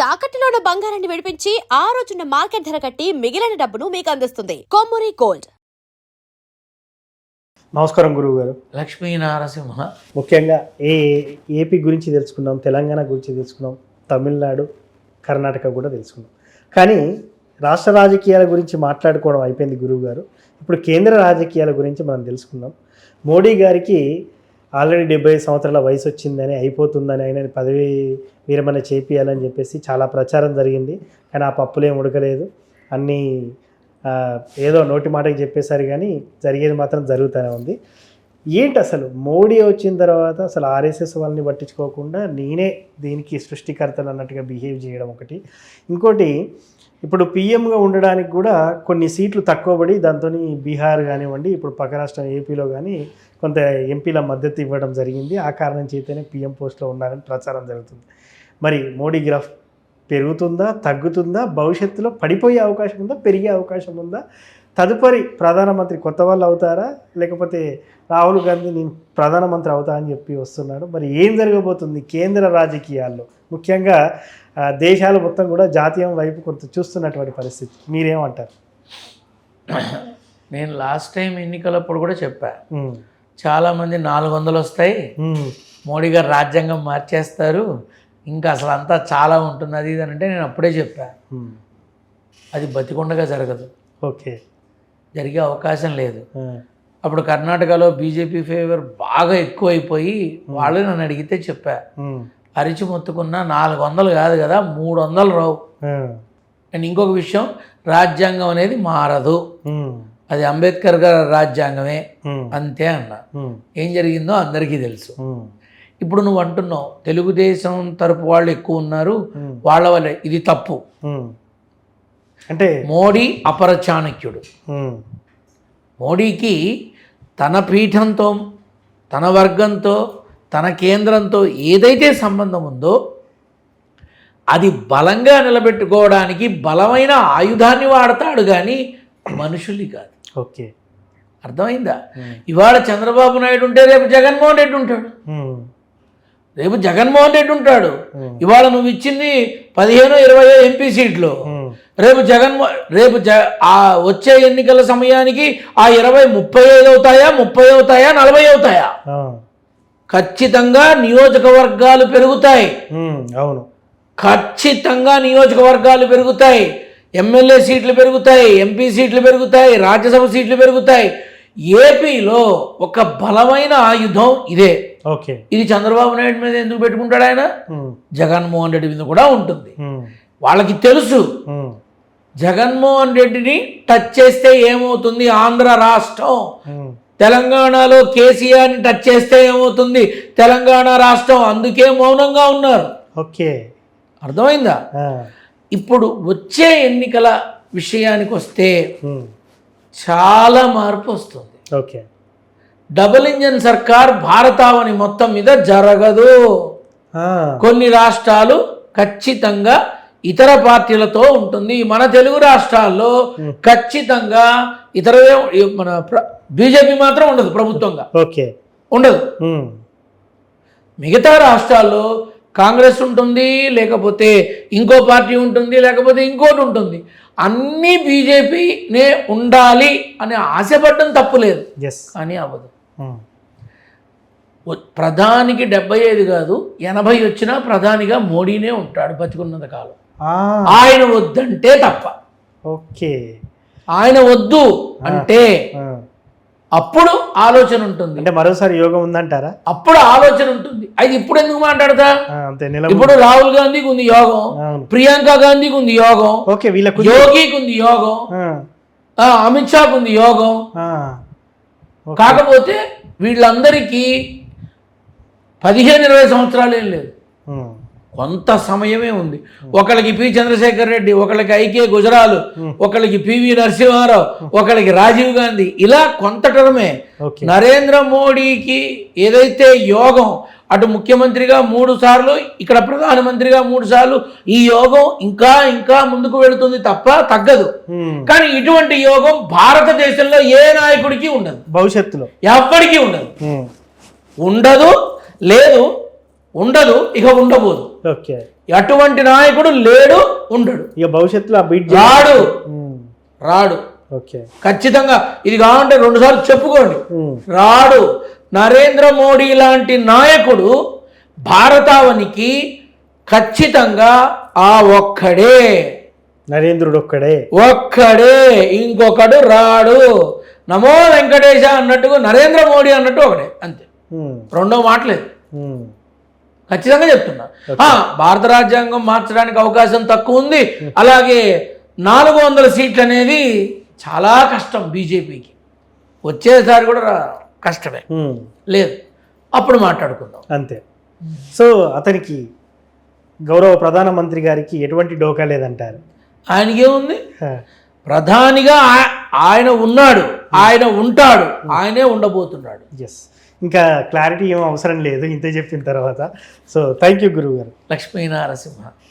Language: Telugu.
తాకట్టులో ఉన్న బంగారాన్ని విడిపించి ఆ రోజున్న మార్కెట్ ధర కట్టి మిగిలిన డబ్బును మీకు అందిస్తుంది కొమ్మూరి గోల్డ్. నమస్కారం గురువు గారు. లక్ష్మీ నారసింహ. ముఖ్యంగా ఏపీ గురించి తెలుసుకున్నాం, తెలంగాణ గురించి తెలుసుకున్నాం, తమిళనాడు, కర్ణాటక కూడా తెలుసుకున్నాం. కానీ రాష్ట్ర రాజకీయాల గురించి మాట్లాడుకోవడం అయిపోయింది గురువు గారు. ఇప్పుడు కేంద్ర రాజకీయాల గురించి మనం తెలుసుకుందాం. మోడీ గారికి ఆల్రెడీ 70 సంవత్సరాల వయసు వచ్చిందని, అయిపోతుందని, ఆయన పదవి విరమణ చేపియాలని చెప్పేసి చాలా ప్రచారం జరిగింది. కానీ ఆ పప్పులేం ఉడకలేదు, అన్నీ ఏదో నోటి మాటకి చెప్పేశారు. కానీ జరిగేది మాత్రం జరుగుతూనే ఉంది. ఏంటి అసలు మోడీ వచ్చిన తర్వాత అసలు ఆర్ఎస్ఎస్ వాళ్ళని పట్టించుకోకుండా నేనే దీనికి సృష్టికర్తను అన్నట్టుగా బిహేవ్ చేయడం ఒకటి. ఇంకోటి, ఇప్పుడు పీఎంగా ఉండడానికి కూడా కొన్ని సీట్లు తక్కువ పడి దాంతో బీహార్ కానివ్వండి, ఇప్పుడు పక్క రాష్ట్రం ఏపీలో కానీ కొంత ఎంపీల మద్దతు ఇవ్వడం జరిగింది. ఆ కారణం చేతనే పీఎం పోస్ట్లో ఉన్నారని ప్రచారం జరుగుతుంది. మరి మోడీ గ్రాఫ్ పెరుగుతుందా, తగ్గుతుందా, భవిష్యత్తులో పడిపోయే అవకాశం ఉందా, పెరిగే అవకాశం ఉందా, తదుపరి ప్రధానమంత్రి కొత్త వాళ్ళు అవుతారా, లేకపోతే రాహుల్ గాంధీ నేను ప్రధానమంత్రి అవుతా అని చెప్పి వస్తున్నాడు. మరి ఏం జరగబోతుంది కేంద్ర రాజకీయాల్లో? ముఖ్యంగా దేశాలు మొత్తం కూడా జాతీయం వైపు కొంత చూస్తున్నటువంటి పరిస్థితి. మీరేమంటారు? నేను లాస్ట్ టైం ఎన్నికలప్పుడు కూడా చెప్పా, చాలామంది 400 వస్తాయి, మోడీ గారు రాజ్యాంగం మార్చేస్తారు, ఇంకా అసలు అంతా చాలా ఉంటుంది అది ఇది అంటే నేను అప్పుడే చెప్పా. అది బతికుండగా జరగదు. ఓకే, జరిగే అవకాశం లేదు. అప్పుడు కర్ణాటకలో బీజేపీ ఫేవర్ బాగా ఎక్కువైపోయి వాళ్ళు నన్ను అడిగితే చెప్పా, అరిచి మొత్తుకున్న 400 కాదు కదా 300 రావు. అండ్ ఇంకొక విషయం, రాజ్యాంగం అనేది మారదు, అది అంబేద్కర్ గారి రాజ్యాంగమే అంతే అన్నా. ఏం జరిగిందో అందరికీ తెలుసు. ఇప్పుడు నువ్వు అంటున్నావు తెలుగుదేశం తరపు వాళ్ళు ఎక్కువ ఉన్నారు, వాళ్ళ వల్లే ఇది తప్పు. అంటే మోడీ అపర చాణక్యుడు. మోడీకి తన పీఠంతో, తన వర్గంతో, తన కేంద్రంతో ఏదైతే సంబంధం ఉందో అది బలంగా నిలబెట్టుకోవడానికి బలమైన ఆయుధాన్ని వాడతాడు, కానీ మనుషుల్ని కాదు. ఓకే, అర్థమైందా? ఇవాళ చంద్రబాబు నాయుడు ఉంటే రేపు జగన్మోహన్ రెడ్డి ఉంటాడు, రేపు జగన్మోహన్ రెడ్డి ఉంటాడు. ఇవాళ నువ్వు ఇచ్చింది 15-20 ఎంపీ సీట్లు, రేపు వచ్చే ఎన్నికల సమయానికి ఆ 20 35 అవుతాయా, 30 అవుతాయా, 40 అవుతాయా? ఖచ్చితంగా నియోజకవర్గాలు పెరుగుతాయి. అవును, ఖచ్చితంగా నియోజకవర్గాలు పెరుగుతాయి, ఎమ్మెల్యే సీట్లు పెరుగుతాయి, ఎంపీ సీట్లు పెరుగుతాయి, రాజ్యసభ సీట్లు పెరుగుతాయి. ఏపీలో ఒక బలమైన ఆయుధం ఇదే. ఓకే, ఇది చంద్రబాబు నాయుడు మీద ఎందుకు పెట్టుకుంటాడు ఆయన? జగన్మోహన్ రెడ్డి మీద కూడా ఉంటుంది. వాళ్ళకి తెలుసు జగన్మోహన్ రెడ్డిని టచ్ చేస్తే ఏమవుతుంది ఆంధ్ర రాష్ట్రం, తెలంగాణలో కేసీఆర్ని టచ్ చేస్తే ఏమవుతుంది తెలంగాణ రాష్ట్రం. అందుకే మౌనంగా ఉన్నారు. ఓకే, అర్థమైందా? ఇప్పుడు వచ్చే ఎన్నికల విషయానికి వస్తే చాలా మార్పు వస్తుంది. ఓకే, డబుల్ ఇంజన్ సర్కార్ భారతావని మొత్తం మీద జరగదు. కొన్ని రాష్ట్రాలు ఖచ్చితంగా ఇతర పార్టీలతో ఉంటుంది. మన తెలుగు రాష్ట్రాల్లో ఖచ్చితంగా ఇతర మన బీజేపీ మాత్రం ఉండదు ప్రభుత్వంగా. ఓకే, ఉండదు. మిగతా రాష్ట్రాల్లో కాంగ్రెస్ ఉంటుంది, లేకపోతే ఇంకో పార్టీ ఉంటుంది, లేకపోతే ఇంకోటి ఉంటుంది. అన్నీ బీజేపీనే ఉండాలి అని ఆశపడడం తప్పులేదు, కానీ అవ్వదు. ప్రధానికి 75 కాదు 80 వచ్చినా ప్రధానిగా మోడీనే ఉంటాడు బతికున్నంత కాలం. ఆయన వద్దంటే తప్ప. ఓకే, ఆయన వద్దు అంటే అప్పుడు ఆలోచన ఉంటుంది. అంటే మరోసారి యోగం ఉందంటారా? అప్పుడు ఆలోచన ఉంటుంది. అది ఇప్పుడు ఎందుకు మాట్లాడతా? ఇప్పుడు రాహుల్ గాంధీకి ఉంది యోగం, ప్రియాంక గాంధీకి ఉంది యోగం, యోగికి ఉంది యోగం, అమిత్ షాకు ఉంది యోగం. కాకపోతే వీళ్ళందరికీ 15-20 సంవత్సరాలు ఏం లేదు, కొంత సమయమే ఉంది. ఒకళ్ళకి పి చంద్రశేఖర్ రెడ్డి, ఒకళ్ళకి ఐకే గుజరాల్, ఒకళ్ళకి పివి నరసింహారావు, ఒకళ్ళకి రాజీవ్ గాంధీ, ఇలా కొంత టర్మే. నరేంద్ర మోడీకి ఏదైతే యోగం, అటు ముఖ్యమంత్రిగా 3 సార్లు, ఇక్కడ ప్రధానమంత్రిగా 3 సార్లు, ఈ యోగం ఇంకా ఇంకా ముందుకు వెళుతుంది తప్ప తగ్గదు. కానీ ఇటువంటి యోగం భారతదేశంలో ఏ నాయకుడికి ఉండదు, భవిష్యత్తులో ఎవ్వడికి ఉండదు. ఉండదు, లేదు, ఉండదు, ఇక ఉండబోదు. అటువంటి నాయకుడు లేడు, ఉండడు, ఇక భవిష్యత్తులో ఆ బీట్ రాడు. రాడు ఓకే. ఖచ్చితంగా. ఇది కావాలంటే 2 సార్లు చెప్పుకోండి, రాడు. నరేంద్ర మోడీ లాంటి నాయకుడు భారతావనికి ఖచ్చితంగా ఆ ఒక్కడే, నరేంద్రుడు ఒక్కడే, ఇంకొకడు రాడు. నమో వెంకటేశ అన్నట్టుగా నరేంద్ర మోడీ అన్నట్టు ఒకడే, అంతే. రెండో మాటలేదు, ఖచ్చితంగా చెప్తున్నా. భారత రాజ్యాంగం మార్చడానికి అవకాశం తక్కువ ఉంది. అలాగే 400 సీట్లు అనేది చాలా కష్టం బీజేపీకి, వచ్చేసారి కూడా కష్టమే. లేదు, అప్పుడు మాట్లాడుకుందాం, అంతే. సో అతనికి గౌరవ ప్రధానమంత్రి గారికి ఎటువంటి డోకా లేదంటారు? ఆయనకేముంది, ప్రధానిగా ఆయన ఉన్నాడు, ఆయన ఉంటాడు, ఆయనే ఉండబోతున్నాడు. ఎస్, ఇంకా క్లారిటీ ఏం అవసరం లేదు ఇంతే చెప్పిన తర్వాత. సో థ్యాంక్ యూ గురువు గారు. లక్ష్మీ నరసింహ.